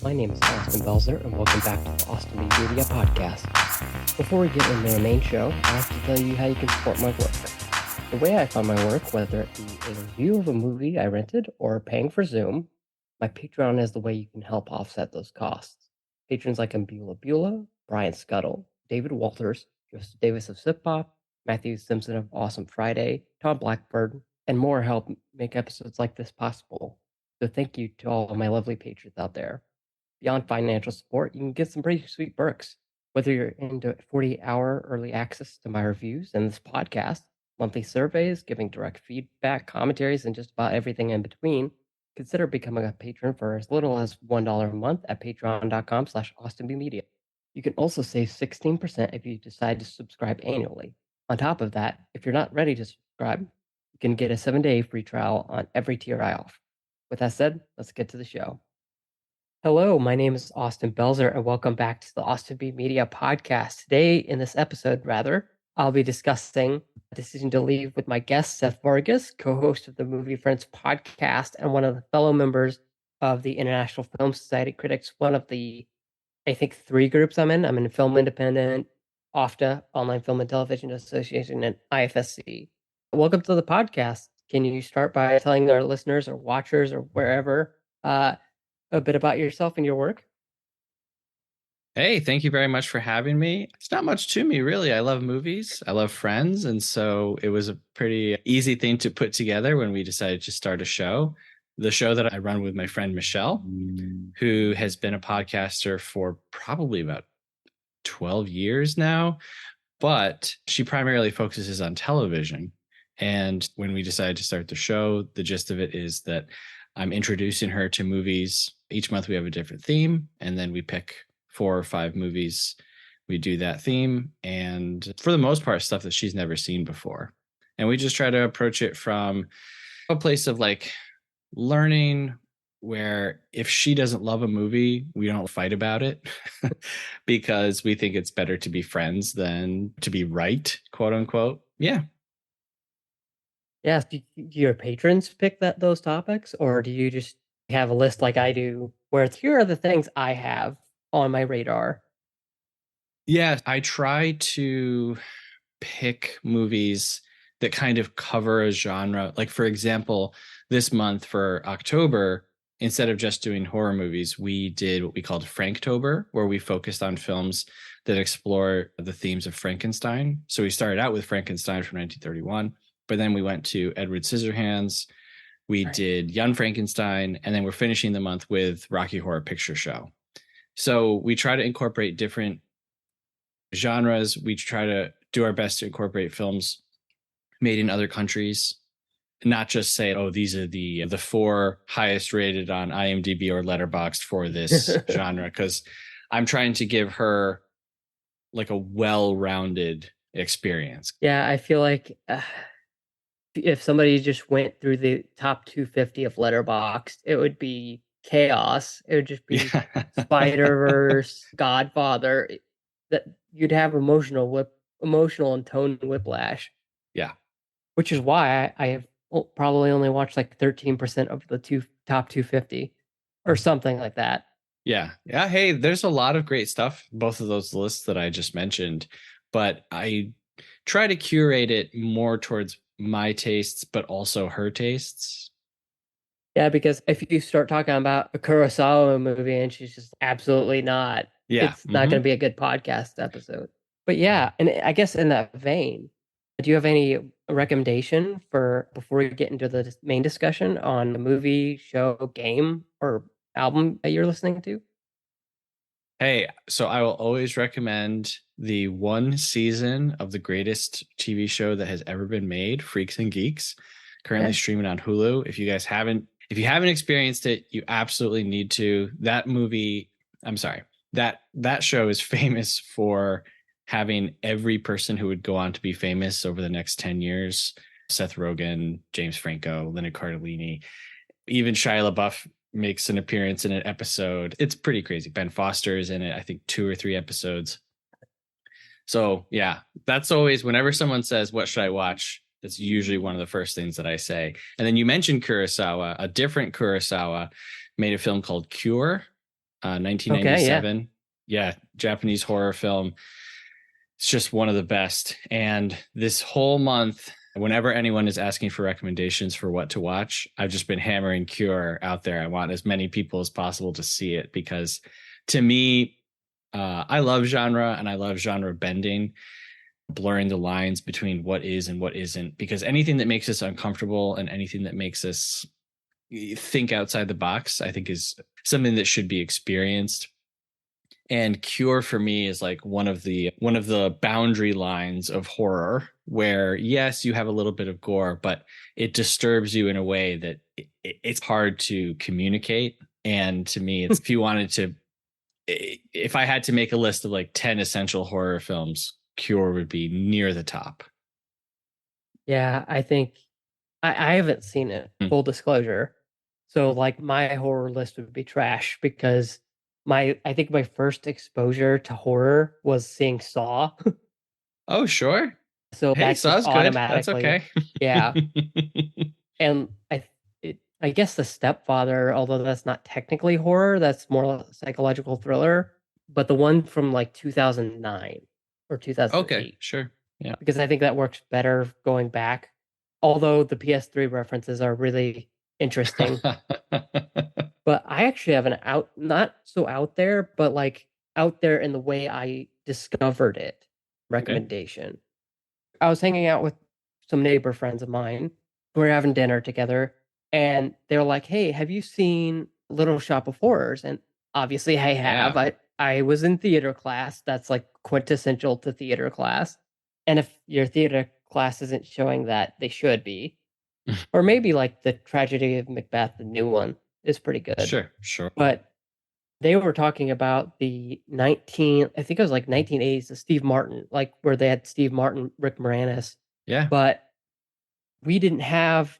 My name is Austin Belzer, and welcome back to the Austin Media Podcast. Before we get into the main show, I have to tell you how you can support my work. The way I fund my work, whether it be a review of a movie I rented or paying for Zoom, my Patreon is the way you can help offset those costs. Patrons like Ambula Beulah, Brian Scuttle, David Walters, Joseph Davis of Sip Pop, Matthew Simpson of Awesome Friday, Tom Blackburn, and more help make episodes like this possible. So thank you to all of my lovely patrons out there. Beyond financial support, you can get some pretty sweet perks. Whether you're into 48-hour early access to my reviews and this podcast, monthly surveys, giving direct feedback, commentaries, and just about everything in between, consider becoming a patron for as little as $1 a month at patreon.com/AustinBmedia. You can also save 16% if you decide to subscribe annually. On top of that, if you're not ready to subscribe, you can get a 7-day free trial on every tier I offer. With that said, let's get to the show. Hello, my name is Austin Belzer, and welcome back to the Austin B Media Podcast. Today, in this episode, I'll be discussing a decision to leave with my guest, Seth Vargas, co-host of the Movie Friends podcast and one of the fellow members of the International Film Society Critics, one of the, I think, 3 groups I'm in. I'm in Film Independent, OFTA, Online Film and Television Association, and IFSC. Welcome to the podcast. Can you start by telling our listeners or watchers or wherever a bit about yourself and your work? Hey, thank you very much for having me. It's not much to me, really. I love movies. I love Friends. And so it was a pretty easy thing to put together when we decided to start a show. The show that I run with my friend Michelle, who has been a podcaster for probably about 12 years now, but she primarily focuses on television. And when we decided to start the show, the gist of it is that I'm introducing her to movies. Each month we have a different theme, and then we pick 4 or 5 movies. We do that theme, and for the most part, stuff that she's never seen before. And we just try to approach it from a place of like learning, where if she doesn't love a movie, we don't fight about it because we think it's better to be friends than to be right, quote unquote. Yeah. Yes. Do your patrons pick those topics, or do you just have a list like I do, where it's here are the things I have on my radar? Yeah, I try to pick movies that kind of cover a genre. Like, for example, this month for October, instead of just doing horror movies, we did what we called Franktober, where we focused on films that explore the themes of Frankenstein. So we started out with Frankenstein from 1931, but then we went to Edward Scissorhands. We did Young Frankenstein, and then we're finishing the month with Rocky Horror Picture Show. So we try to incorporate different genres. We try to do our best to incorporate films made in other countries, not just say, oh, these are the 4 highest rated on IMDb or Letterboxd for this genre, because I'm trying to give her like a well-rounded experience. Yeah, I feel like if somebody just went through the top 250 of Letterboxd, it would be chaos. It would just be Spider-Verse, Godfather. That you'd have emotional and tone whiplash. Yeah. Which is why I have probably only watched like 13% of the top 250 or something like that. Yeah. Yeah. Hey, there's a lot of great stuff, both of those lists that I just mentioned, but I try to curate it more towards my tastes, but also her tastes. Yeah, because if you start talking about a Kurosawa movie and she's just absolutely not, it's not going to be a good podcast episode. But yeah, and I guess in that vein, do you have any recommendation for before we get into the main discussion on a movie, show, game, or album that you're listening to? Hey, so I will always recommend the 1 season of the greatest TV show that has ever been made, Freaks and Geeks, currently streaming on Hulu. If you haven't experienced it, you absolutely need to. That show is famous for having every person who would go on to be famous over the next 10 years. Seth Rogen, James Franco, Leonard Cardellini, even Shia LaBeouf makes an appearance in an episode. It's pretty crazy. Ben Foster is in it, I think 2 or 3 episodes. So yeah, that's always, whenever someone says, what should I watch? That's usually one of the first things that I say. And then you mentioned Kurosawa. A different Kurosawa made a film called Cure, Okay, yeah. 1997. Yeah, Japanese horror film. It's just one of the best. And this whole month, whenever anyone is asking for recommendations for what to watch, I've just been hammering Cure out there. I want as many people as possible to see it because to me, I love genre and I love genre bending, blurring the lines between what is and what isn't, because anything that makes us uncomfortable and anything that makes us think outside the box, I think is something that should be experienced. And Cure for me is like one of the boundary lines of horror where yes, you have a little bit of gore, but it disturbs you in a way that it's hard to communicate. And to me, it's if you wanted to, if I had to make a list of like 10 essential horror films, Cure would be near the top. Yeah, I think I haven't seen it, Hmm. full disclosure. So like my horror list would be trash because my I think my first exposure to horror was seeing Saw. Oh, sure. So Hey, that just Saw's good. That's automatically, okay. yeah. And I guess The Stepfather, although that's not technically horror, that's more like a psychological thriller, but the one from like 2009 or Okay, 2008, sure. Yeah. because I think that works better going back. Although the PS3 references are really interesting. But I actually have an out, not so out there, but like out there in the way I discovered it Okay. recommendation. I was hanging out with some neighbor friends of mine. We were having dinner together, and they're like, "Hey, have you seen Little Shop of Horrors?" And obviously, I have. Yeah. I was in theater class. That's like quintessential to theater class. And if your theater class isn't showing that, they should be. Or maybe like the Tragedy of Macbeth, the new one, is pretty good. Sure, sure. But they were talking about the 19, I think it was like 1980s, the Steve Martin, like where they had Steve Martin, Rick Moranis, Yeah. but we didn't have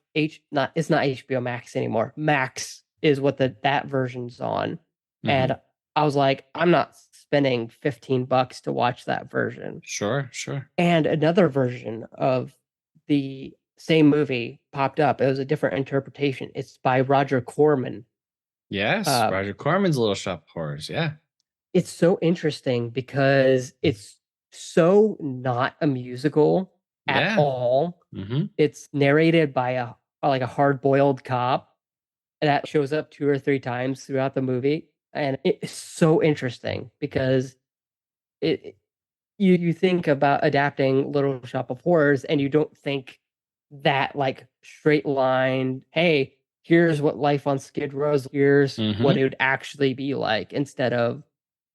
not it's not HBO Max anymore. Max is what that version's on. Hmm. And I was like, I'm not spending $15 to watch that version. Sure, sure. And another version of the same movie popped up. It was a different interpretation. It's by Roger Corman. Yes, Um, Roger Corman's Little Shop of Horrors. Yeah. it's so interesting because it's so not a musical at Yeah. all. Hmm. It's narrated by a like a hard-boiled cop that shows up two or three times throughout the movie, and it's so interesting because it you think about adapting Little Shop of Horrors and you don't think that like straight line, hey, here's what life on Skid Row's, here's what Hmm. it would actually be like, instead of,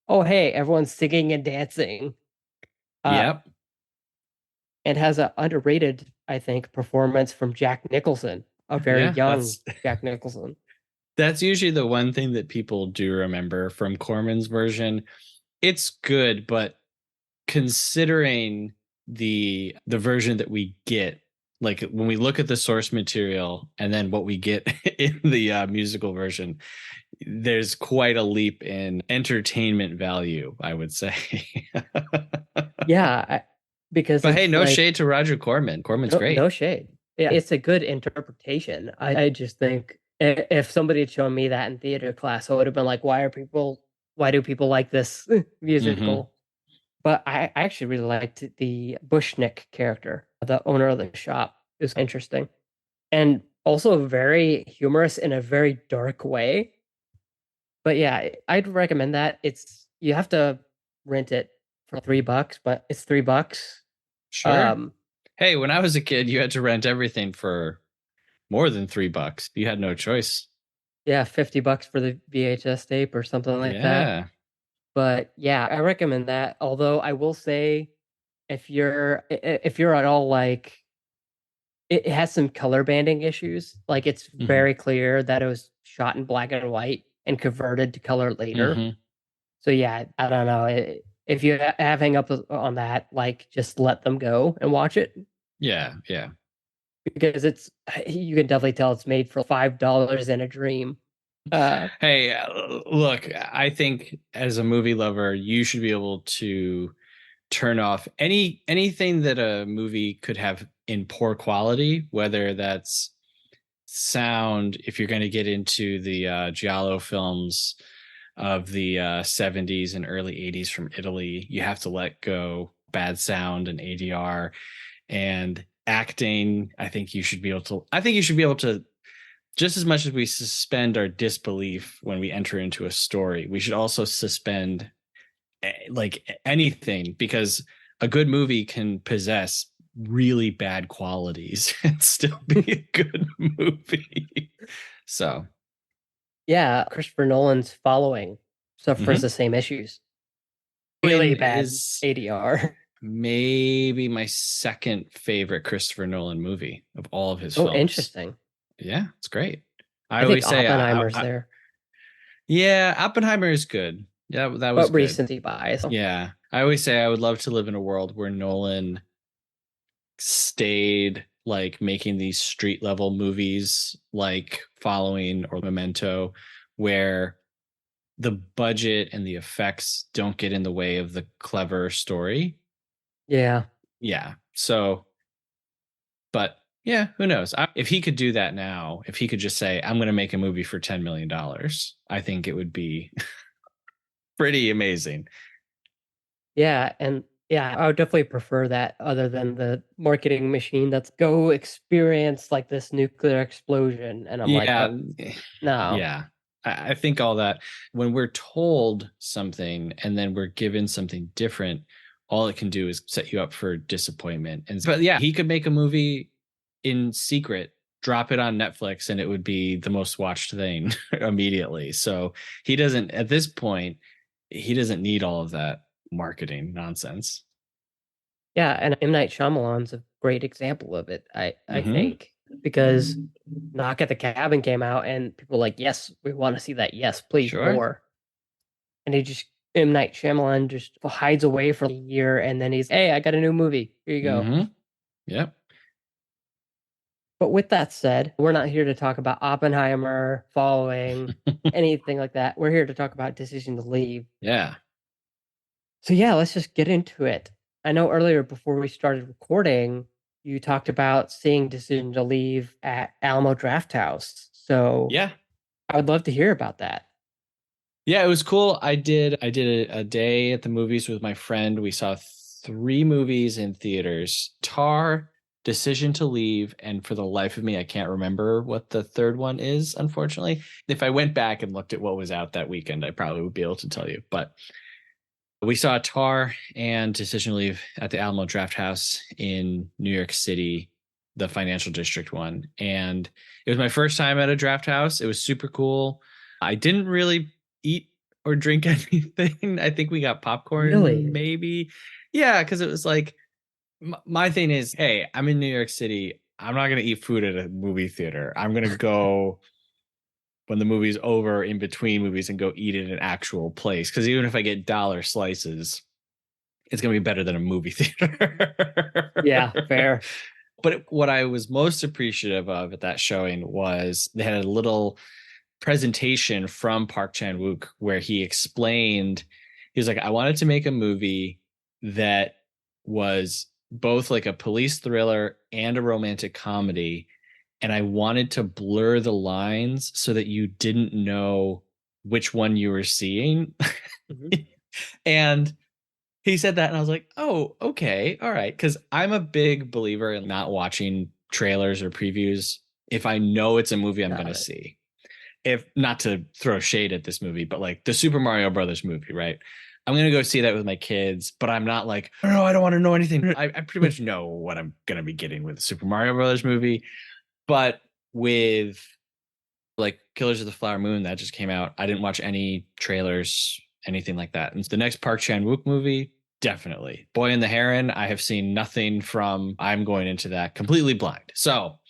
oh hey, everyone's singing and dancing. Uh Yep. and has an underrated, I think, performance from Jack Nicholson, a very Yeah. young That's Jack Nicholson. that's usually the one thing that people do remember from Corman's version. It's good, but considering the version that we get, like when we look at the source material and then what we get in the musical version, there's quite a leap in entertainment value, I would say. Yeah, because But hey, it's no like, shade to Roger Corman. Corman's no great. shade. Yeah, it's a good interpretation. I just think if somebody had shown me that in theater class, I would have been like, why do people like this Hmm. musical? But I actually really liked the Bushnick character, the owner of the shop. It was interesting. And also very humorous in a very dark way. But yeah, I'd recommend that. You have to rent it for $3, but it's $3. Sure. Um, Hey, when I was a kid, you had to rent everything for more than $3. You had no choice. yeah, $50 for the VHS tape or something like that. Yeah. But yeah, I recommend that. Although I will say, if you're at all like, it has some color banding issues. Like it's Hmm. very clear that it was shot in black and white and converted to color later. Hmm. So yeah, I don't know. If you have hang up on that, like just let them go and watch it, Yeah, yeah. because it's you can definitely tell it's made for $5 in a dream. Uh, Hey, look, I think as a movie lover, you should be able to turn off anything that a movie could have in poor quality, whether that's sound, if you're going to get into the Giallo films, of the 70s and early 80s from Italy. You have to let go bad sound and ADR and acting. I think you should be able to, just as much as we suspend our disbelief when we enter into a story, we should also suspend like anything, because a good movie can possess really bad qualities and still be a good movie. So, Yeah, Christopher Nolan's following suffers mhm. the same issues. Really Nolan bad is ADR. maybe my second favorite Christopher Nolan movie of all of his Oh, films. interesting. Yeah, it's great. I I think always say, Oppenheimer's there, yeah, Oppenheimer is good. Yeah, that was but good. recency bias. Yeah, I always say I would love to live in a world where Nolan stayed like making these street level movies like Following or Memento, where the budget and the effects don't get in the way of the clever story. Yeah. Yeah. So, but yeah, who knows? If he could do that now, if he could just say, I'm going to make a movie for $10 million, I think it would be pretty amazing. Yeah, and yeah, I would definitely prefer that other than the marketing machine that's go experience like this nuclear explosion. And I'm like, Yeah. oh, no. Yeah. I think all that, when we're told something and then we're given something different, all it can do is set you up for disappointment. And but yeah, he could make a movie in secret, drop it on Netflix, and it would be the most watched thing immediately. So he doesn't, at this point, he doesn't need all of that marketing nonsense. Yeah, and M. Night Shyamalan's a great example of it, I Mm-hmm. think, because Knock at the Cabin came out and people were like, yes, we want to see that. Yes, please, Sure. more. And he just M. Night Shyamalan just hides away for a year and then he's, hey, I got a new movie. Here you go. Mm-hmm. Yep. But with that said, we're not here to talk about Oppenheimer, Following, anything like that. We're here to talk about Decision to Leave. Yeah. So yeah, let's just get into it. I know earlier before we started recording, you talked about seeing Decision to Leave at Alamo Drafthouse. So Yeah. I would love to hear about that. Yeah, it was cool. I did a day at the movies with my friend. We saw three movies in theaters: Tar, Decision to Leave, and for the life of me, I can't remember what the third one is, unfortunately. If I went back and looked at what was out that weekend, I probably would be able to tell you. But we saw Tar and Decision to Leave at the Alamo Drafthouse in New York City, the financial district one. And it was my first time at a draft house. It was super cool. I didn't really eat or drink anything. I think we got popcorn, Really? maybe. Yeah, because it was like, my thing is, hey, I'm in New York City. I'm not going to eat food at a movie theater. I'm going to go when the movie's over in between movies and go eat at an actual place. Because even if I get dollar slices, it's going to be better than a movie Yeah, theater. fair. But what I was most appreciative of at that showing was they had a little presentation from Park Chan Wook where he explained, he was like, I wanted to make a movie that was both like a police thriller and a romantic comedy, and I wanted to blur the lines so that you didn't know which one you were seeing. Mhm. And he said that, and I was like, oh, okay, all right. Because I'm a big believer in not watching trailers or previews if I know it's a movie I'm going Got to it. see. If not to throw shade at this movie, but like the Super Mario Brothers movie, right? I'm going to go see that with my kids, but I'm not like, oh, no, I don't want to know anything. I pretty much know what I'm going to be getting with the Super Mario Brothers movie. But with like Killers of the Flower Moon that just came out, I didn't watch any trailers, anything like that. And the next Park Chan Wook movie, definitely. Boy and the Heron, I have seen nothing from. I'm going into that completely blind. So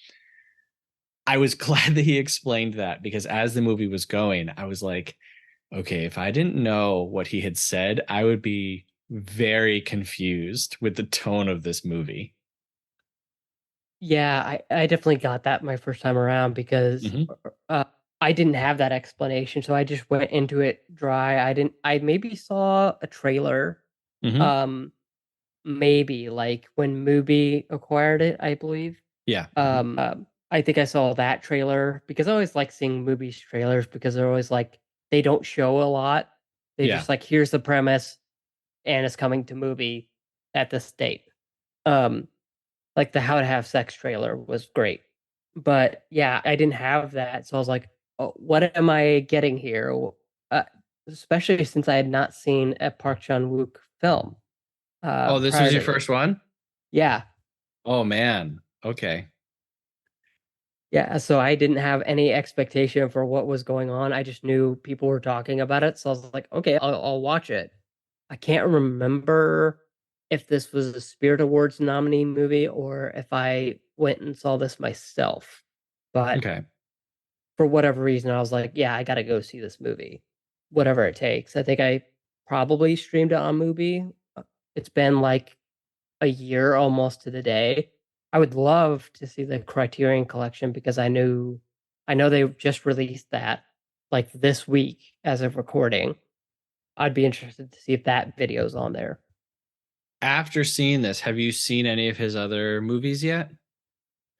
I was glad that he explained that, because as the movie was going, I was like, okay, if I didn't know what he had said, I would be very confused with the tone of this movie. Yeah, I definitely got that my first time around because Mm-hmm. uh, I didn't have that explanation, so I just went into it dry. I maybe saw a trailer, Mm-hmm. um, maybe like when Mubi acquired it, I believe. Yeah. I think I saw that trailer because I always like seeing movies trailers because they're always like they don't show a lot. They Yeah. just like, here's the premise, and it's coming to movie at this date. Um, like the How to Have Sex trailer was great, but yeah, I didn't have that, so I was like, oh, what am I getting here? Uh, Especially since I had not seen a Park Chan Wook film Oh, this was prior your to this. first one? Yeah, Oh man. Okay. yeah. So I didn't have any expectation for what was going on. I just knew people were talking about it, so I was like, okay, I'll watch it. I can't remember if this was a Spirit Awards nominee movie or if I went and saw this myself. But Okay. for whatever reason, I was like, yeah, I got to go see this movie, whatever it takes. I think I probably streamed it on Mubi. It's been like a year almost to the day. I would love to see the Criterion Collection because I know they just released that like this week as of recording. I'd be interested to see if that video's on there. After seeing this, have you seen any of his other movies yet?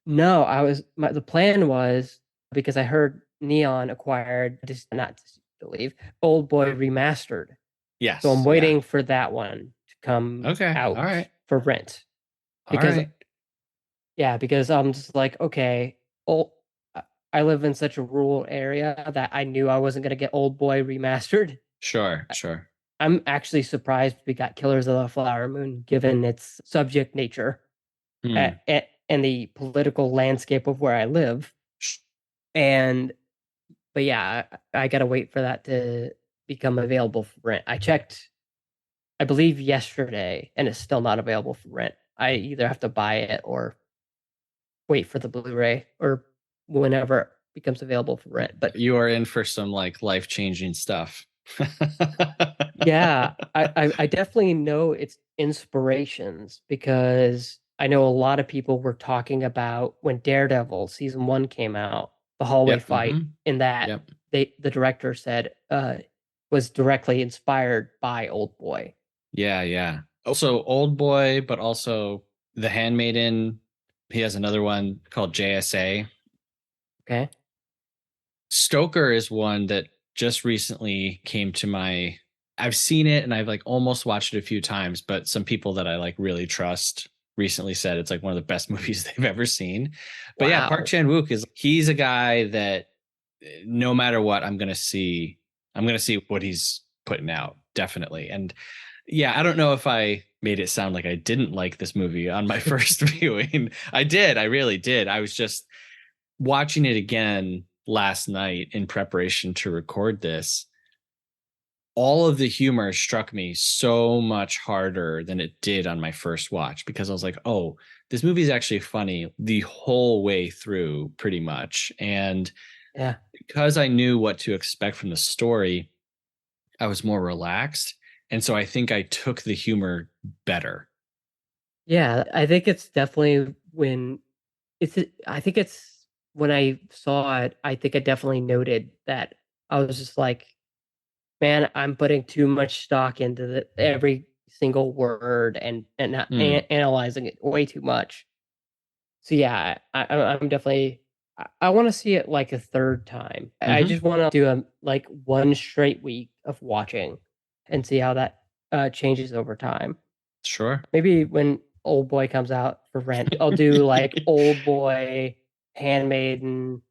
No, the plan was because I heard Neon acquired just not to believe Old Boy remastered. So I'm Yes. Yeah. waiting for that one to come Okay. All out right. for rent All because right. yeah, because I'm just like, okay, old I live in such a rural area that I knew I wasn't gonna get Old Boy remastered. Sure. Sure. I'm actually surprised we got Killers of the Flower Moon given its subject nature Hmm. and the political landscape of where I live. And but yeah, I gotta wait for that to become available for rent. I checked, I believe yesterday, and it's still not available for rent. I either have to buy it or wait for the Blu-ray or whenever it becomes available for rent. But You are in for some like life-changing stuff. yeah, I definitely know its inspirations because I know a lot of people were talking about when Daredevil season one came out, the hallway Yep. fight in that Yep. the director said was directly inspired by Old Boy. Yeah. Yeah. Also, Old Boy, but also The Handmaiden. He has another one called JSA. Okay. Stoker is one that just recently came to my. I've seen it and I've like almost watched it a few times, but some people that I like really trust recently said it's like one of the best movies they've ever seen. But yeah, Park Wow. Chan Wook he's a guy that no matter what I'm gonna see what he's putting out, definitely. And yeah, I don't know if I made it sound like I didn't like this movie on my first viewing. I did, I really did. I was just watching it again last night in preparation to record this. All of the humor struck me so much harder than it did on my first watch because I was like, oh, this movie is actually funny the whole way through, pretty much. And Yeah. because I knew what to expect from the story, I was more relaxed. And so I think I took the humor better. Yeah, I think it's definitely when it's I think it's when I saw it, I think I definitely noted that I was just like, man, I'm putting too much stock into every single word and not Hmm. analyzing it way too much. So yeah, I'm definitely I want to see it like a third time. I Mm-hmm. just want to do a like one straight week of watching and see how that changes over time. Sure. Maybe when Old Boy comes out for rent, I'll do like Old Boy, Handmaiden,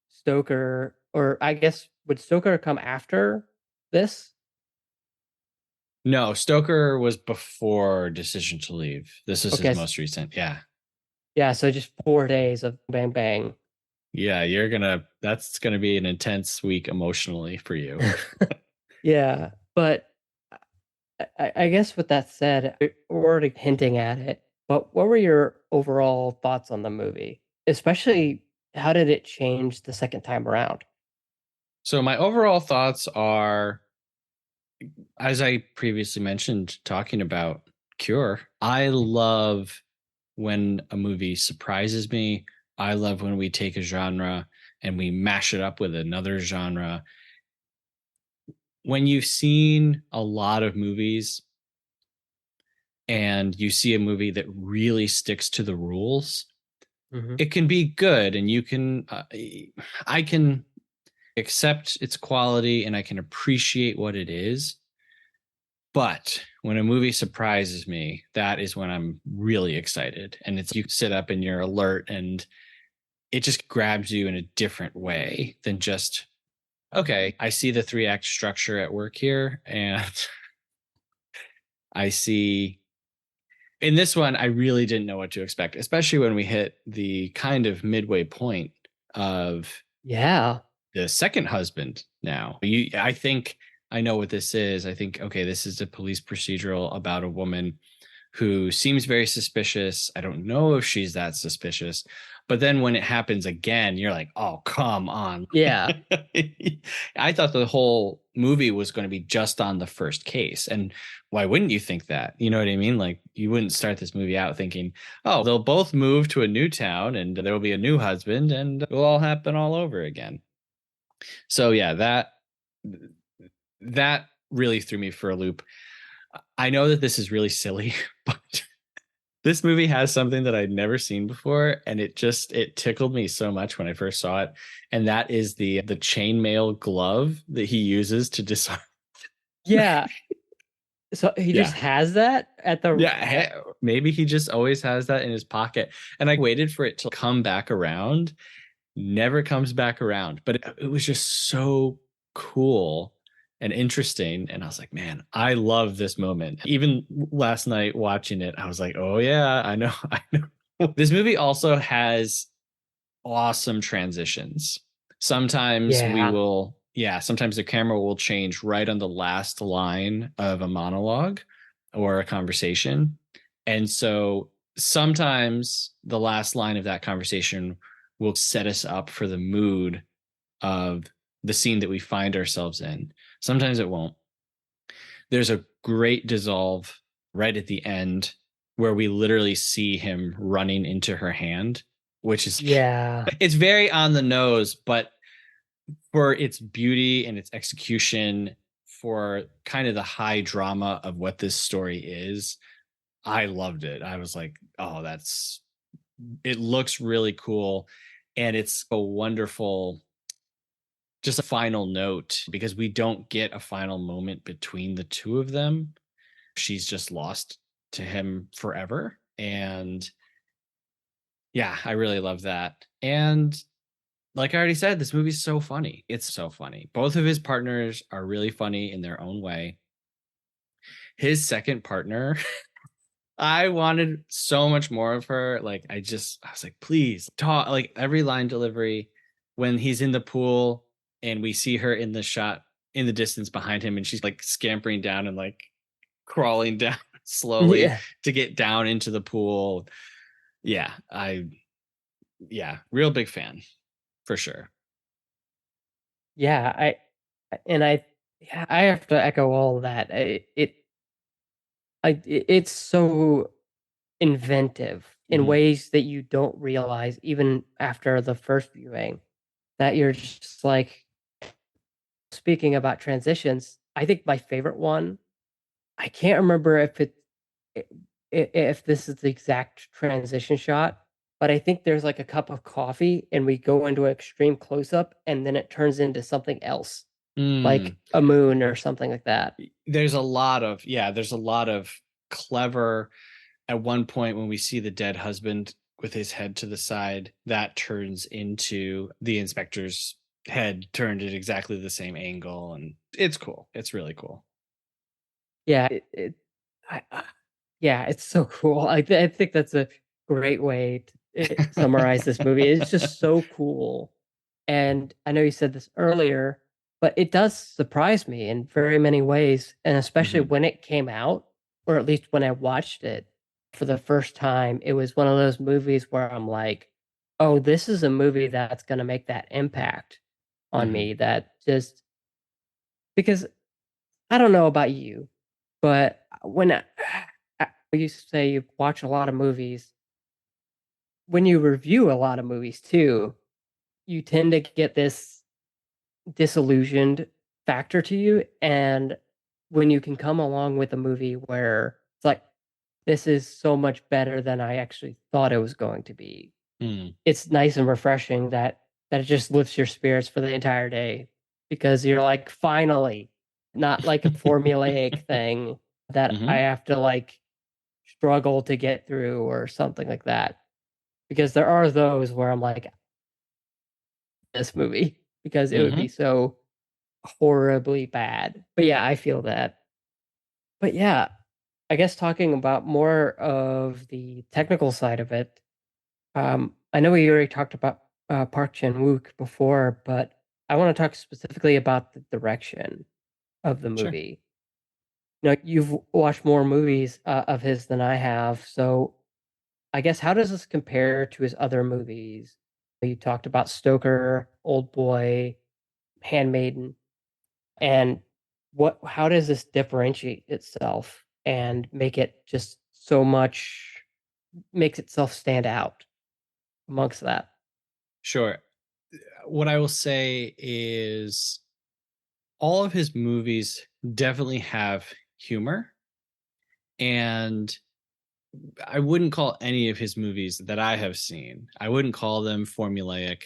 Stoker, or I guess would Stoker come after this? No, Stoker was before Decision to Leave. This is his Okay, most recent. Yeah. yeah, so just 4 days of Bang Bang. Yeah, that's gonna be an intense week emotionally for you. Yeah, but I guess with that said, we're already hinting at it. But what were your overall thoughts on the movie? Especially, how did it change the second time around? So my overall thoughts are, as I previously mentioned, talking about Cure, I love when a movie surprises me. I love when we take a genre and we mash it up with another genre. When you've seen a lot of movies and you see a movie that really sticks to the rules, Hmm. it can be good and you can I can accept its quality and I can appreciate what it is. But when a movie surprises me, that is when I'm really excited. And it's you sit up and you're alert and it just grabs you in a different way than just, okay, I see the three act structure at work here. And I see in this one, I really didn't know what to expect, especially when we hit the kind of midway point of Yeah. the second husband now. I think I know what this is. I think, okay, this is a police procedural about a woman who seems very suspicious. I don't know if she's that suspicious. But then when it happens again, you're like, oh, come on. Yeah. I thought the whole movie was going to be just on the first case. And why wouldn't you think that? You know what I mean? Like, you wouldn't start this movie out thinking, oh, they'll both move to a new town and there will be a new husband and it'll all happen all over again. So, yeah, that really threw me for a loop. I know that this is really silly, but this movie has something that I'd never seen before, and it tickled me so much when I first saw it, and that is the chainmail glove that he uses to disarm. Yeah. So he Yeah, just has that at the yeah. Maybe he just always has that in his pocket, and I waited for it to come back around. Never comes back around, but it was just so cool and interesting. And I was like, man, I love this moment. Even last night watching it, I was like, oh yeah, I know, I know. This movie also has awesome transitions. Sometimes Yeah. sometimes the camera will change right on the last line of a monologue or a conversation. And so sometimes the last line of that conversation will set us up for the mood of the scene that we find ourselves in. Sometimes it won't. There's a great dissolve right at the end where we literally see him running into her hand, which is Yeah. it's very on the nose, but for its beauty and its execution, for kind of the high drama of what this story is, I loved it. I was like, oh, it looks really cool. And it's a wonderful, just a final note because we don't get a final moment between the two of them. She's just lost to him forever. And yeah, I really love that. And like I already said, this movie's so funny. It's so funny. Both of his partners are really funny in their own way. His second partner, I wanted so much more of her. Like, I was like, please talk. Like, every line delivery when he's in the pool and we see her in the shot in the distance behind him and she's like scampering down and like crawling down slowly Yeah. to get down into the pool. Yeah, real big fan for sure. Yeah. And I yeah, I have to echo all of that. It's so inventive in Mhm. ways that you don't realize even after the first viewing, that you're just like, speaking about transitions, I think my favorite one, I can't remember i- if this is the exact transition shot, but I think there's like a cup of coffee and we go into an extreme close up and then it turns into something else, like Mm. a moon or something like that. There's a lot of clever at one point when we see the dead husband with his head to the side, that turns into the inspector's head turned at exactly the same angle. And it's cool. It's really cool. Yeah, yeah, it's so cool. I think that's a great way to summarize this movie. It's just so cool. And I know you said this earlier, but it does surprise me in very many ways, and especially Mhm. when it came out, or at least when I watched it for the first time, it was one of those movies where I'm like, "Oh, this is a movie that's gonna make that impact on Mhm. me." That just because I don't know about you, but when I used to say you watch a lot of movies, when you review a lot of movies too, you tend to get this disillusioned factor to you. And when you can come along with a movie where it's like, this is so much better than I actually thought it was going to be, Mm. it's nice and refreshing that that it just lifts your spirits for the entire day because you're like, finally, not like a formulaic thing that I Hmm. have to like struggle to get through or something like that. Because there are those where I'm like, this movie, because it would be Hmm. so horribly bad. But yeah, I feel that. But yeah, I guess talking about more of the technical side of it, I know we already talked about Park Chan-wook before, but I want to talk specifically about the direction of the Sure. movie. You've watched more movies of his than I have, so I guess how does this compare to his other movies? You talked about Stoker, Old Boy, Handmaiden, and what? How does this differentiate itself and make it just so much makes itself stand out amongst that? Sure. What I will say is all of his movies definitely have humor, and I wouldn't call any of his movies that I have seen, I wouldn't call them formulaic.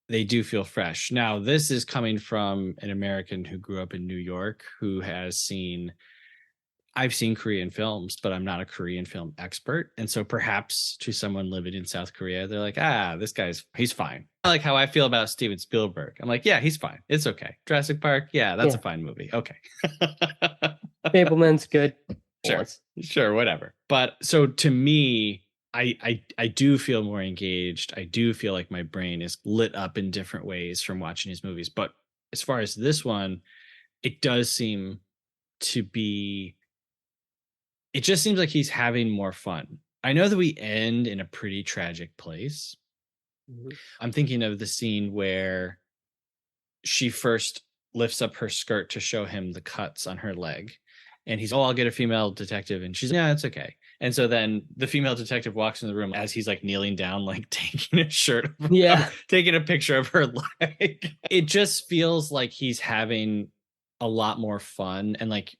They do feel fresh. Now, this is coming from an American who grew up in New York, who has seen I've seen Korean films, but I'm not a Korean film expert. And so perhaps to someone living in South Korea, they're like, this guy's, he's fine. I like how I feel about Steven Spielberg. I'm like, yeah, he's fine. It's okay. Jurassic Park, yeah, that's a Yeah, fine movie. Okay. Fableman's good. Sure. Bullets. Sure, whatever. But so to me, I do feel more engaged. I do feel like my brain is lit up in different ways from watching his movies. But as far as this one, it does seem to be it just seems like he's having more fun. I know that we end in a pretty tragic place. Mhm. I'm thinking of the scene where she first lifts up her skirt to show him the cuts on her leg. And he's, I'll get a female detective. And she's, yeah, it's okay. And so then the female detective walks in the room as he's like kneeling down, like taking a shirt, Yeah, taking a picture of her leg. It just feels like he's having a lot more fun. And like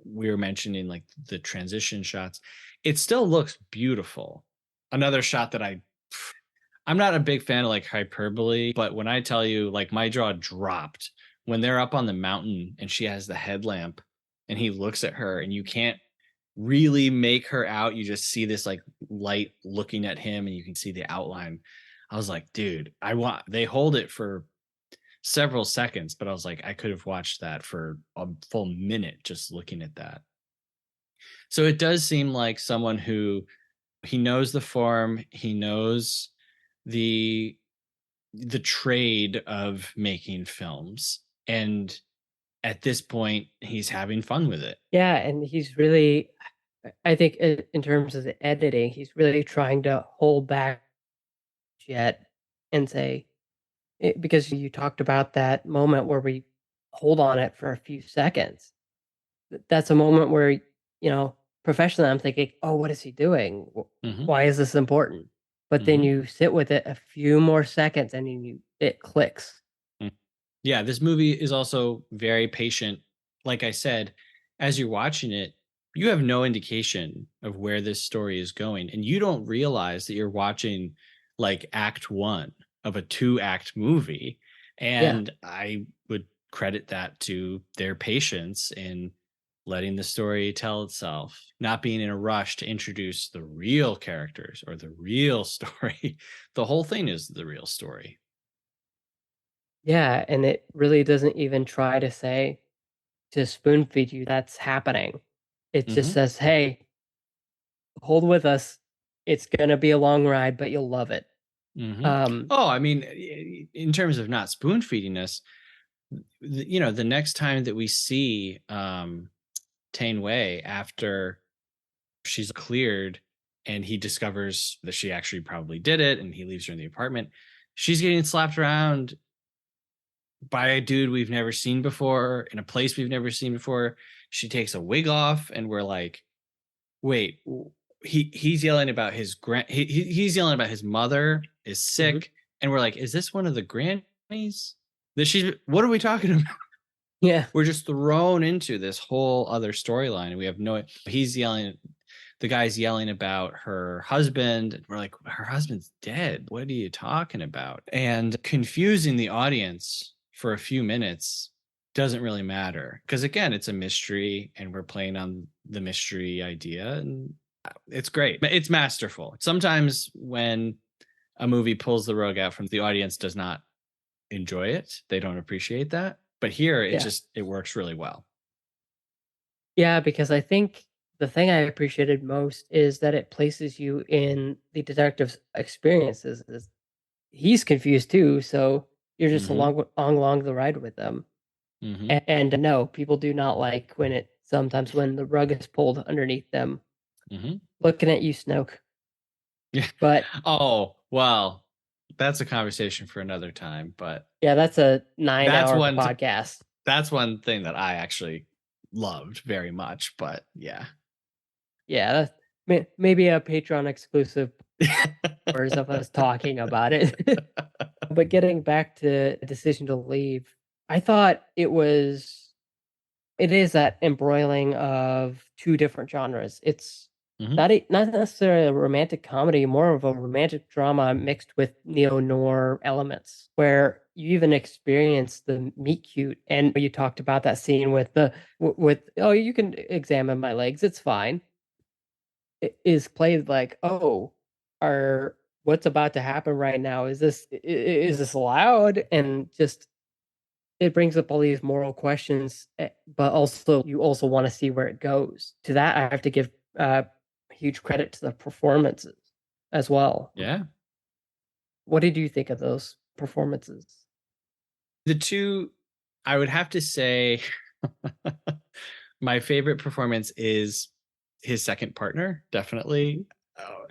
we were mentioning, like the transition shots, it still looks beautiful. Another shot that I'm not a big fan of like hyperbole, but when I tell you, like, my jaw dropped when they're up on the mountain and she has the headlamp and he looks at her and you can't really make her out. You just see this like light looking at him and you can see the outline. I was like, dude, they hold it for several seconds, but I was like, I could have watched that for a full minute just looking at that. So it does seem like someone who he knows the form, he knows the trade of making films, and at this point he's having fun with it. yeah, and he's really, I think, in terms of the editing, he's really trying to hold back yet and say because you talked about that moment where we hold on it for a few seconds. That's a moment where professionally, I'm thinking, "Oh, what is he doing? Hmm. Why is this important?" But then Hmm. you sit with it a few more seconds, and it clicks. Yeah, this movie is also very patient. Like I said, as you're watching it, you have no indication of where this story is going, and you don't realize that you're watching like act one of a two-act movie. Yeah, And I would credit that to their patience in letting the story tell itself, not being in a rush to introduce the real characters or the real story. The whole thing is the real story. yeah, and it really doesn't even try to spoon feed you that's happening. It just Hmm. says, "Hey, hold with us. It's gonna be a long ride, but you'll love it." Hmm. Um, Oh, I mean, in terms of not spoon feeding us, the next time that we see Tane Wei after she's cleared and he discovers that she actually probably did it and he leaves her in the apartment, she's getting slapped around by a dude we've never seen before in a place we've never seen before. She takes a wig off and we're like, wait, he's yelling about his he's yelling about his mother is mhm. sick, and we're like, is this one of the grannies that she's? What are we talking about? Yeah, We're just thrown into this whole other storyline, and we have no. He's yelling. the guy's yelling about her husband. We're like, her husband's dead. What are you talking about? And confusing the audience for a few minutes doesn't really matter because, again, it's a mystery and we're playing on the mystery idea, and it's great. It's masterful. Sometimes when a movie pulls the rug out from the audience does not enjoy it, they don't appreciate that. But here Yeah. it works really well. Yeah, because I think the thing I appreciated most is that it places you in the detective's experiences. He's confused too, so you're just Mm-hmm. along the ride with them. Mm-hmm. And no, people do not like when it sometimes when the rug is pulled underneath them. Mm-hmm. Looking at you, Snoke. Yeah. But Oh, well, that's a conversation for another time. But yeah, that's a 9 that's hour one podcast. that's one thing that I actually loved very much. But yeah. Yeah, that's maybe a Patreon exclusive hours of us talking about it. But getting back to the decision to leave, I thought it is that embroiling of two different genres. It's Mm-hmm. not necessarily a romantic comedy, more of a romantic drama mixed with neo-noir elements, where you even experience the meet cute. And you talked about that scene with oh, you can examine my legs, it's fine. It is played like, oh, are what's about to happen right now? Is this allowed? And just it brings up all these moral questions, but also you also want to see where it goes. To that, I have to give huge credit to the performances as well. Yeah. What did you think of those performances? The two, I would have to say, my favorite performance is his second partner, definitely. Oh,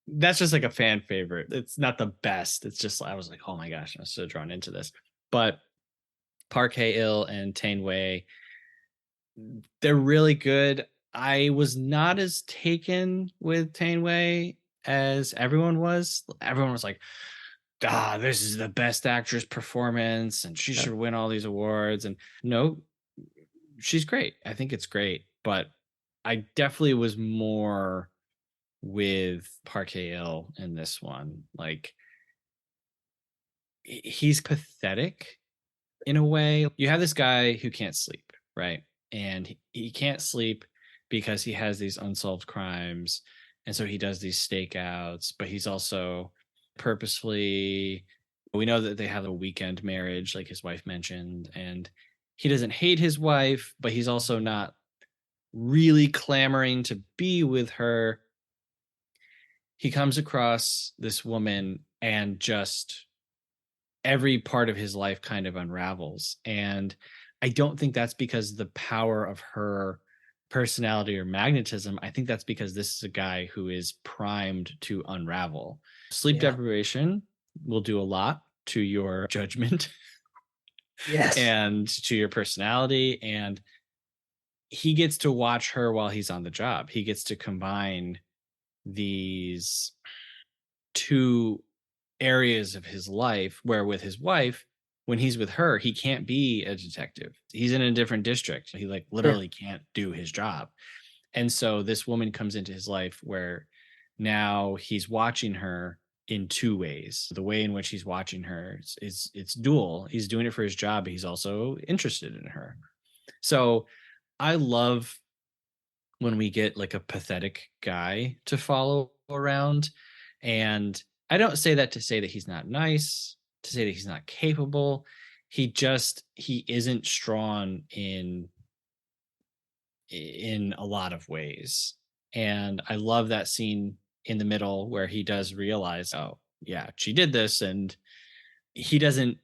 that's just like a fan favorite. It's not the best. It's just, I was like, oh my gosh, I'm so drawn into this. But Park Hae-il and Tain Wei, they're really good. I was not as taken with Tain Wei as everyone was. Everyone was like, this is the best actress performance and she Yeah, should win all these awards. And no, she's great. I think it's great. But I definitely was more with Park Hae-il in this one. Like, he's pathetic in a way. You have this guy who can't sleep, right? And he can't sleep because he has these unsolved crimes. And so he does these stakeouts, but he's also purposefully, we know that they have a weekend marriage, like his wife mentioned, and he doesn't hate his wife, but he's also not really clamoring to be with her. He comes across this woman and just every part of his life kind of unravels. And I don't think that's because the power of her personality or magnetism. I think that's because this is a guy who is primed to unravel. Sleep yeah, deprivation will do a lot to your judgment yes, and to your personality. And he gets to watch her while he's on the job. He gets to combine these two areas of his life where with his wife, when he's with her, he can't be a detective. He's in a different district. He like sure, literally can't do his job. And so this woman comes into his life where now he's watching her in two ways. The way in which he's watching her is it's dual. He's doing it for his job, but he's also interested in her. So I love when we get like a pathetic guy to follow around. And I don't say that to say that he's not nice, to say that he's not capable. He isn't strong in a lot of ways. And I love that scene in the middle where he does realize, oh, yeah, she did this. And he doesn't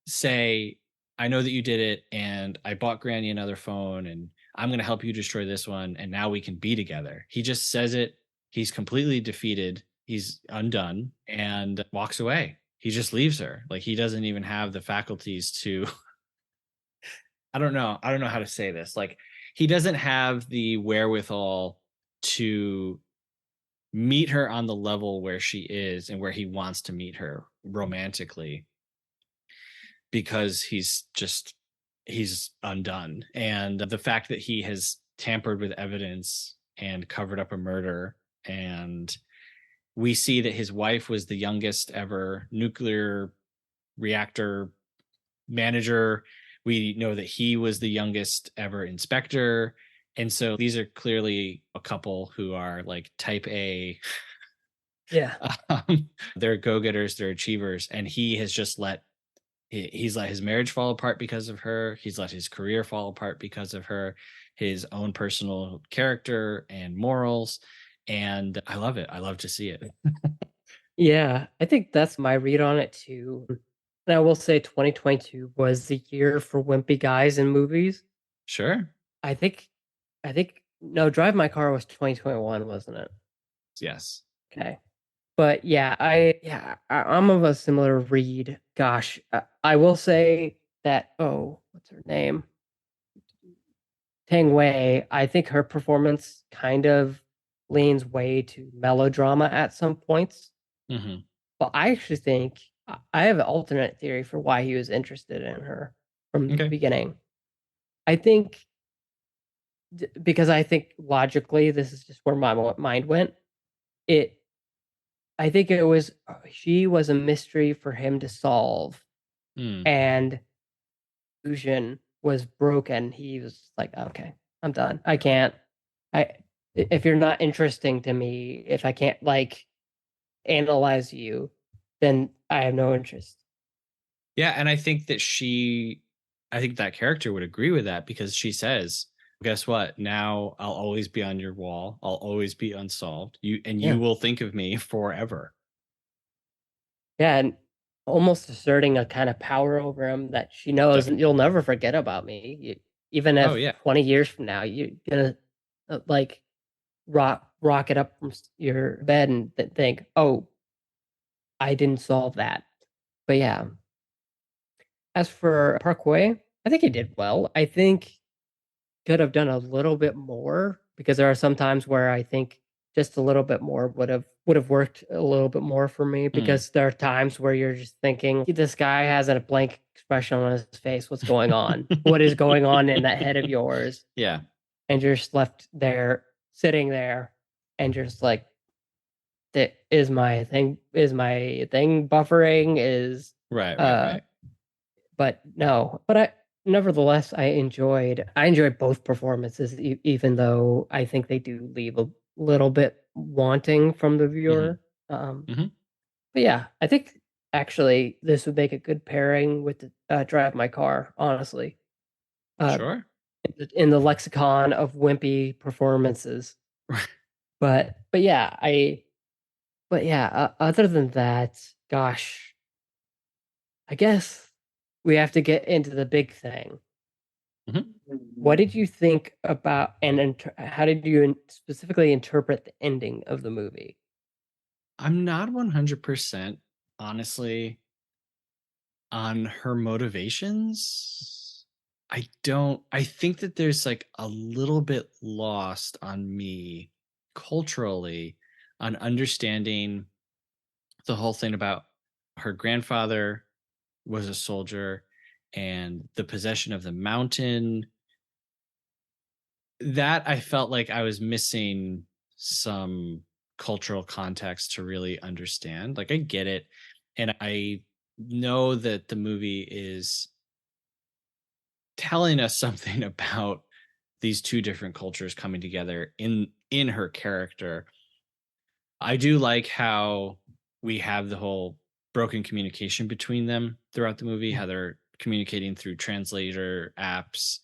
say, I know that you did it, and I bought Granny another phone, and I'm going to help you destroy this one, and now we can be together. He just says it. He's completely defeated. He's undone and walks away. He just leaves her. Like, he doesn't even have the faculties to, I don't know. I don't know how to say this. Like, he doesn't have the wherewithal to meet her on the level where she is and where he wants to meet her romantically because he's undone. And the fact that he has tampered with evidence and covered up a murder. And we see that his wife was the youngest ever nuclear reactor manager. We know that he was the youngest ever inspector. And so these are clearly a couple who are like type A. Yeah. They're go-getters, they're achievers, and he has just he's let his marriage fall apart because of her. He's let his career fall apart because of her, his own personal character and morals. And I love it. I love to see it. Yeah, I think that's my read on it too. And I will say 2022 was the year for wimpy guys in movies. Sure. I think no, Drive My Car was 2021, wasn't it? Yes. Okay. But I'm of a similar read. Gosh, I will say that what's her name? Tang Wei, I think her performance kind of leans way to melodrama at some points. Hmm. But I actually think I have an alternate theory for why he was interested in her from the Okay. beginning. I think because I think logically, this is just where my mind went. It, I think it was she was a mystery for him to solve, Mm. and illusion was broken. He was like, okay, I'm done. I can't. I if you're not interesting to me, if I can't like analyze you, then I have no interest. Yeah, and I think that character would agree with that because she says, "Guess what? Now I'll always be on your wall. I'll always be unsolved. You Yeah. will think of me forever." Yeah, and almost asserting a kind of power over him that she knows Definitely. you'll never forget about me. Even Oh if yeah. 20 years from now you're gonna like rock it up from your bed and think, "Oh, I didn't solve that." But yeah, as for Parkway, I think he did well. I think could have done a little bit more because there are some times where I think just a little bit more would have worked a little bit more for me Mm. because there are times where you're just thinking this guy has a blank expression on his face. What's going on? What is going on in that head of yours? Yeah. And you're just left there sitting there and you're just like, is my thing buffering is Right, right, uh right. but no, but nevertheless I enjoyed both performances, even though I think they do leave a little bit wanting from the Hmm. viewer. Um, Hmm. but yeah, I think actually this would make a good pairing with the, Drive My Car. Honestly, uh, Sure. in the lexicon of wimpy performances. But yeah, other than that, gosh, I guess we have to get into the big thing. Hmm. What did you think about and how did you specifically interpret the ending of the movie? I'm not 100% honestly on her motivations. I think that there's like a little bit lost on me culturally on understanding the whole thing about her grandfather was a soldier and the possession of the mountain. That I felt like I was missing some cultural context to really understand. Like I get it, and I know that the movie is telling us something about these two different cultures coming together in her character. I do like how we have the whole broken communication between them throughout the movie, Yeah. how they're communicating through translator apps.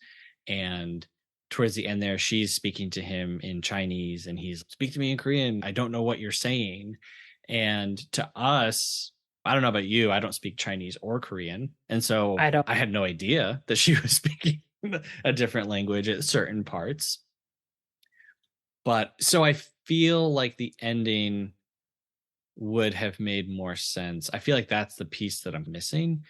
And towards the end there, she's speaking to him in Chinese and he's speak to me in Korean. I don't know what you're saying. And to us, I don't know about you, I don't speak Chinese or Korean. And so I don't. I had no idea that she was speaking a different language at certain parts. But so I feel like the ending would have made more sense. I feel like that's the piece that I'm missing.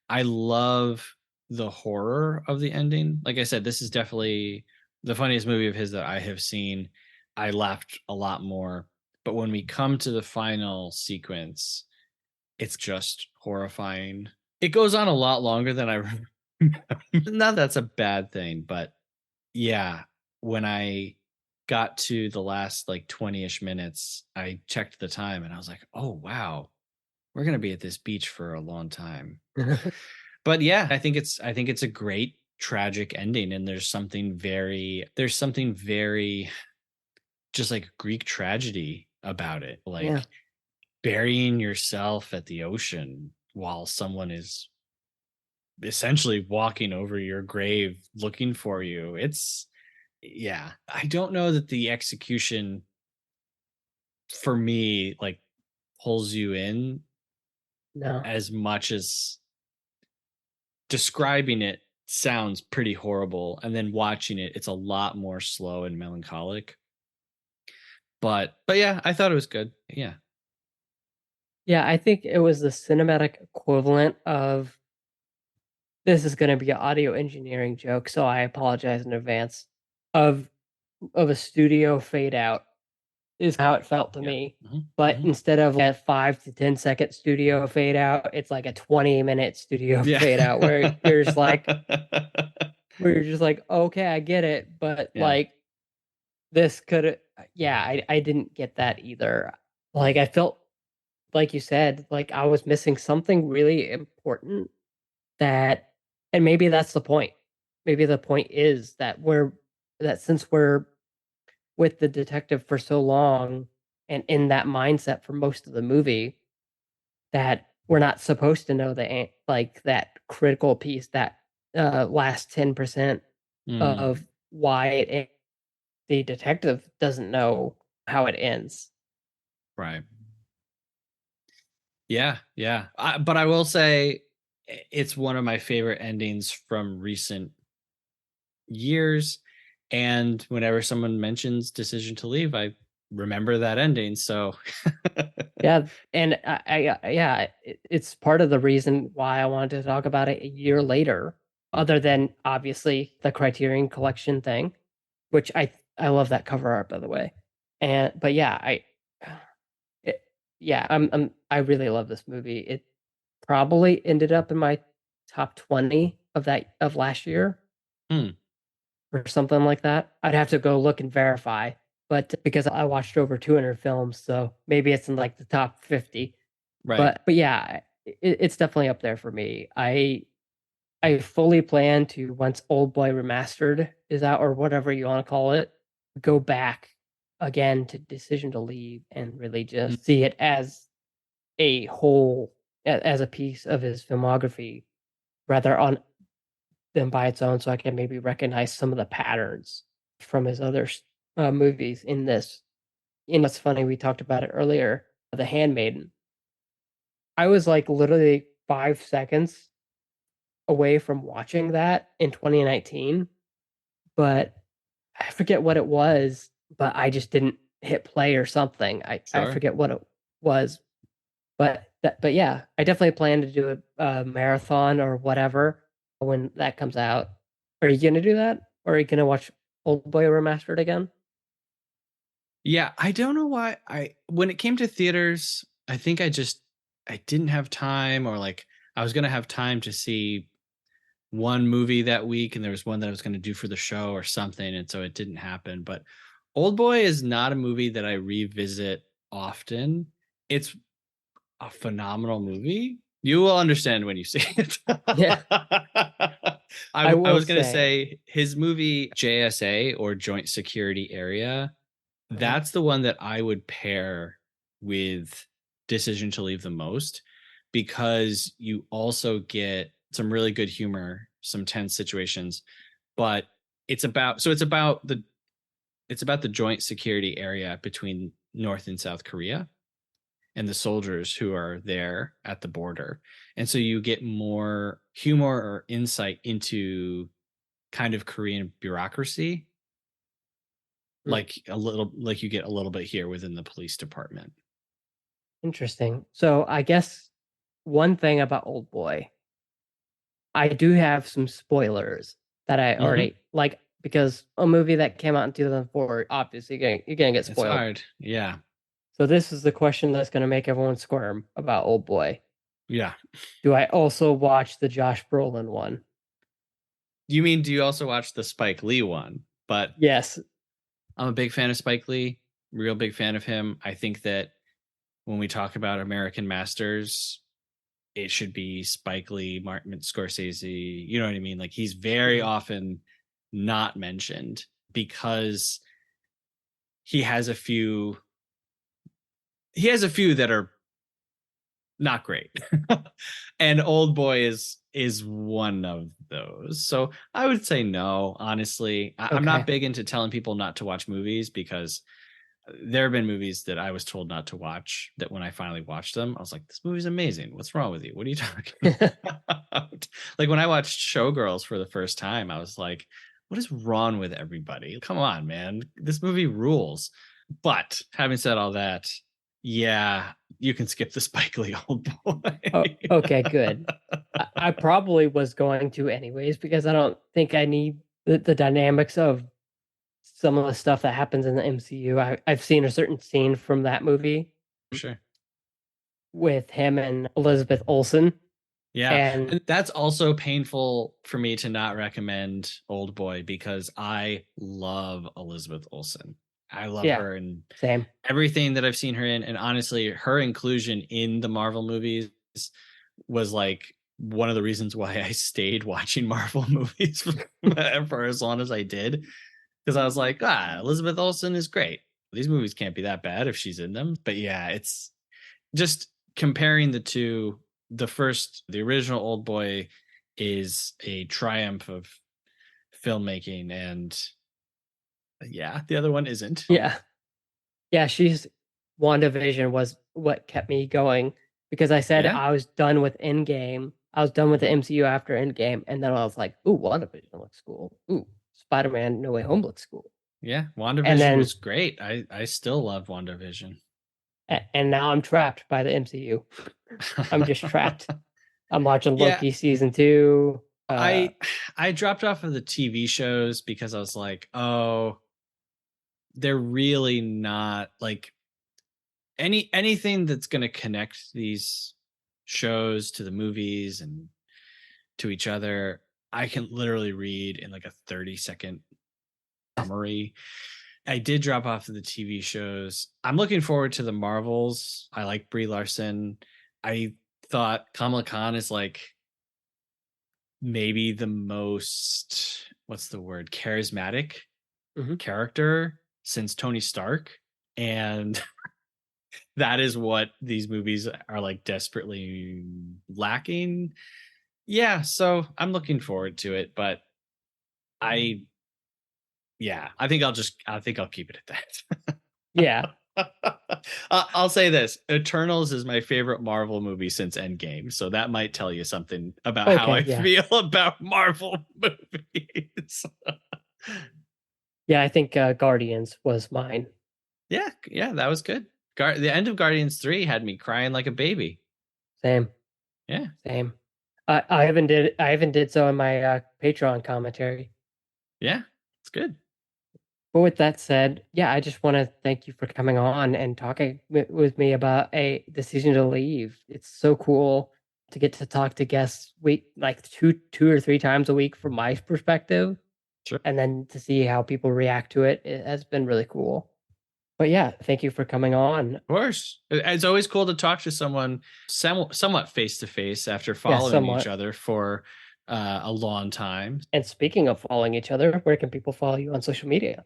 I love the horror of the ending. Like I said, this is definitely the funniest movie of his that I have seen. I laughed a lot more. But when we come to the final sequence, it's just horrifying. It goes on a lot longer than I remember. Not that's a bad thing, but yeah, when I got to the last like 20-ish minutes, I checked the time and I was like, oh wow, we're gonna be at this beach for a long time. But yeah, I think it's a great tragic ending, and there's something very just like Greek tragedy about it. Yeah. Like burying yourself at the ocean while someone is essentially walking over your grave looking for you. It's yeah. I don't know that the execution for me like pulls you in No. as much as describing it sounds pretty horrible, and then watching it it's a lot more slow and melancholic. But yeah, I thought it was good. Yeah. Yeah, I think it was the cinematic equivalent of this is going to be an audio engineering joke, so I apologize in advance. Of a studio fade out is how it felt to Yeah. me. Mhm, But mhm. instead of a 5 to 10 second studio fade out, it's like a 20-minute studio Yeah. fade out where you're just like, okay, I get it, but Yeah. like this could, yeah, I didn't get that either. Like I felt like you said, like I was missing something really important that, and maybe that's the point. Maybe the point is that since we're with the detective for so long and in that mindset for most of the movie, that we're not supposed to know like that critical piece, that last 10% Mm, of why the detective doesn't know how it ends. right. Yeah, yeah. But I will say it's one of my favorite endings from recent years. And whenever someone mentions Decision to Leave, I remember that ending. So, Yeah, and yeah, it's part of the reason why I wanted to talk about it a year later, other than obviously the Criterion Collection thing, which I love that cover art by the way. And but yeah, it, yeah, I really love this movie. It probably ended up in my top 20 of last year hmm, or something like that. I'd have to go look and verify, but because I watched over 200 films, so maybe it's in like the top 50. right. But yeah, it's definitely up there for me. I fully plan to, once Old Boy Remastered is out or whatever you want to call it, go back again to Decision to Leave and really Mm, just see it as a whole, as a piece of his filmography, rather on than by its own, so I can maybe recognize some of the patterns from his other movies in this. And it's funny, we talked about it earlier, The Handmaiden. I was like literally 5 seconds away from watching that in 2019, but I forget what it was, but I just didn't hit play or something. I sure. forget what it was, but yeah, I definitely plan to do a marathon or whatever when that comes out. Are you gonna do that? Or are you gonna watch Old Boy Remastered again? Yeah, I don't know why when it came to theaters, I think I didn't have time, or like I was going to have time to see one movie that week, and there was one that I was going to do for the show or something, and so it didn't happen. But Old Boy is not a movie that I revisit often. It's a phenomenal movie. You will understand when you see it. Yeah, I I will was going to say. say his movie JSA, or Joint Security Area, Uh-huh. that's the one that I would pair with Decision to Leave the most, because you also get some really good humor, some tense situations, but it's about the joint security area between North and South Korea and the soldiers who are there at the border. And so you get more humor or insight into kind of Korean bureaucracy, Hmm. like you get a little bit here within the police department. Interesting. So I guess one thing about Old Boy, I do have some spoilers that I Mhm. already like because a movie that came out in 2004, obviously you're gonna get It's spoiled. hard. Yeah. So this is the question that's gonna make everyone squirm about Old Boy. Yeah. Do I also watch the Josh Brolin one? You mean, do you also watch the Spike Lee one? But Yes. I'm a big fan of Spike Lee, real big fan of him. I think that when we talk about American masters, it should be Spike Lee, Martin Scorsese. You know what I mean? Like he's very Mhm. often not mentioned because he has a few that are not great. And Old Boy is one of those. So I would say no, honestly. I'm Okay. not big into telling people not to watch movies because there have been movies that I was told not to watch that when I finally watched them, I was like, this movie's amazing. What's wrong with you? What are you talking about? Like when I watched Showgirls for the first time, I was like, what is wrong with everybody? Come on, man. This movie rules. But having said all that, yeah, you can skip the Spike Lee Old Oh, Boy. okay, good. I probably was going to anyways because I don't think I need the dynamics of some of the stuff that happens in the MCU. I've seen a certain scene from that movie Sure. with him and Elizabeth Olsen, Yeah. and And that's also painful for me to not recommend Old Boy because I love Elizabeth Olsen. I love yeah, her in same. everything that I've seen her in. And honestly, her inclusion in the Marvel movies was like one of the reasons why I stayed watching Marvel movies for as long as I did. Because I was like, Elizabeth Olsen is great. These movies can't be that bad if she's in them. But yeah, it's just comparing the two. The original Old Boy is a triumph of filmmaking, and yeah, the other one isn't. Yeah, yeah. She's WandaVision was what kept me going because I said Yeah, I was done with Endgame. I was done with the MCU after Endgame, and then I was like, "Ooh, WandaVision looks cool. Ooh, Spider-Man: No Way Home looks cool." yeah. And WandaVision then, was great. I still love WandaVision. and now I'm trapped by the MCU. I'm just trapped. I'm watching Yeah, Loki season two. I I dropped off of the TV shows because I was like, oh, they're really not like anything that's going to connect these shows to the movies and to each other. I can literally read in like a 30-second summary. I did drop off of the TV shows. I'm looking forward to the Marvels. I like Brie Larson. I thought Kamala Khan is like maybe the most, what's the word, charismatic Mhm. character since Tony Stark. And that is what these movies are like desperately lacking. Yeah, so I'm looking forward to it, but I I think I'll keep it at Yeah. that. I'll say this: Eternals is my favorite Marvel movie since Endgame, so that might tell you something about how Okay. I Yeah. feel about Marvel movies. Yeah. I think Guardians was mine. Yeah, yeah, that was good. The end of Guardians 3 had me crying like a baby. Same. Yeah, Same. I even did so in my Patreon commentary. yeah, it's good. But with that said, yeah, I just want to thank you for coming on and talking with me about a decision to leave. It's so cool to get to talk to guests like two or three times a week from my perspective, Sure. and then to see how people react to it. It has been really cool. But yeah, thank you for coming on. Of course. It's always cool to talk to someone somewhat face to face after Yeah, following each somewhat. other for a long time. And speaking of following each other, where can people follow you on social media?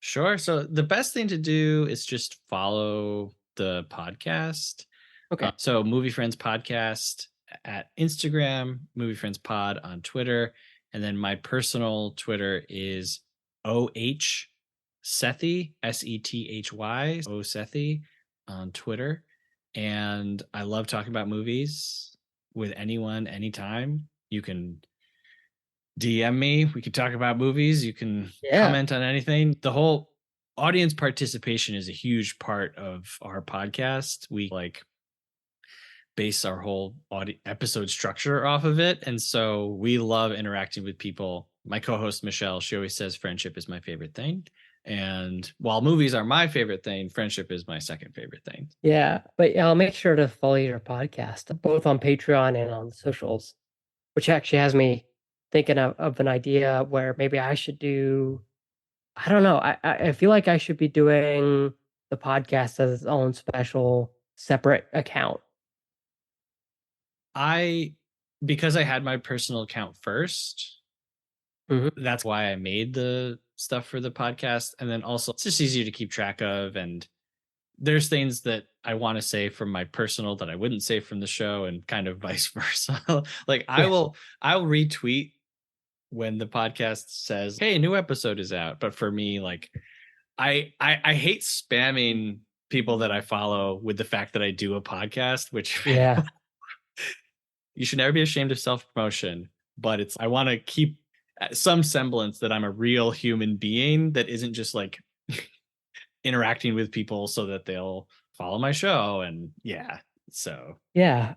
Sure. So the best thing to do is just follow the podcast. Okay. So Movie Friends Podcast at Instagram, Movie Friends Pod on Twitter, and then my personal Twitter is OH Sethi, Sethy, O Sethi on Twitter. And I love talking about movies with anyone, anytime. You can DM me. We could talk about movies. You can Yeah. comment on anything. The whole audience participation is a huge part of our podcast. We like base our whole episode structure off of it. And so we love interacting with people. My co host, Michelle, she always says friendship is my favorite thing. And while movies are my favorite thing, friendship is my second favorite thing. Yeah. But yeah, I'll make sure to follow your podcast, both on Patreon and on socials, which actually has me thinking of an idea where maybe I should do I don't know. I feel like I should be doing the podcast as its own special separate account. I because I had my personal account first, Hmm. that's why I made the stuff for the podcast. And then also it's just easier to keep track of. And there's things that I want to say from my personal that I wouldn't say from the show, and kind of vice versa. Like Yeah. I'll retweet when the podcast says, "Hey, a new episode is out." But for me, like I hate spamming people that I follow with the fact that I do a podcast, which Yeah. you should never be ashamed of self-promotion, but it's I want to keep some semblance that I'm a real human being that isn't just like interacting with people so that they'll follow my show. And yeah, so Yeah.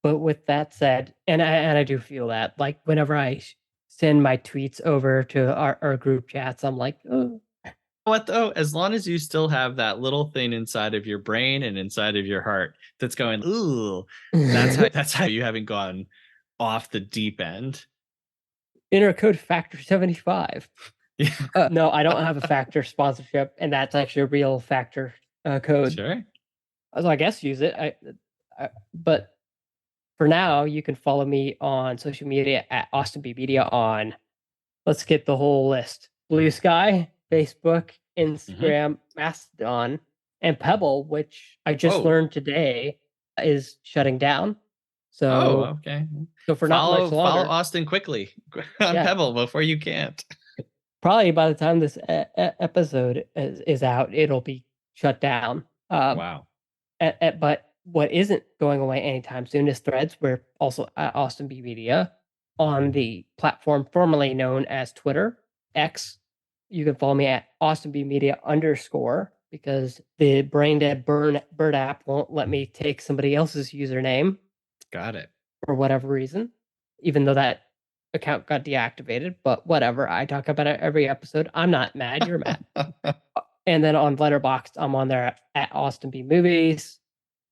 But with that said, and I do feel that like whenever I send my tweets over to our group chats, I'm like, oh. what though, as long as you still have that little thing inside of your brain and inside of your heart that's going, ooh, that's how you haven't gone off the deep end. Enter code factor 75. Yeah. No, I don't have a factor sponsorship, and that's actually a real factor code. Sure. So I guess use it. But for now, you can follow me on social media at Austin B Media on, let's get the whole list: Blue Sky, Facebook, Mm-hmm. Instagram, Mastodon, and Pebble, which I just Oh, learned today is shutting down. oh, So, okay. so for not much Follow longer, Austin quickly on yeah, Pebble before you can't. probably by the time this episode is out, it'll be shut down. Wow. But what isn't going away anytime soon is Threads. We're also at Austin B Media on the platform formerly known as Twitter, X. You can follow me at Austin B Media _ because the brain dead bird app won't let me take somebody else's username Got it. for whatever reason, even though that account got deactivated. But whatever. I talk about it every episode. I'm not mad. You're mad. And then on Letterboxd, I'm on there at Austin B Movies.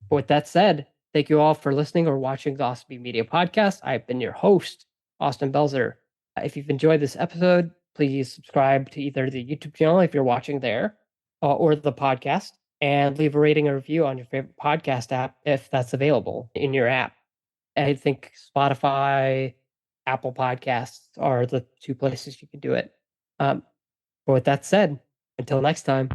But with that said, thank you all for listening or watching the Austin B Media podcast. I've been your host, Austin Belzer. If you've enjoyed this episode, please subscribe to either the YouTube channel if you're watching there or the podcast, and leave a rating or review on your favorite podcast app if that's available in your app. I think Spotify, Apple Podcasts are the two places you can do it. But with that said, until next time.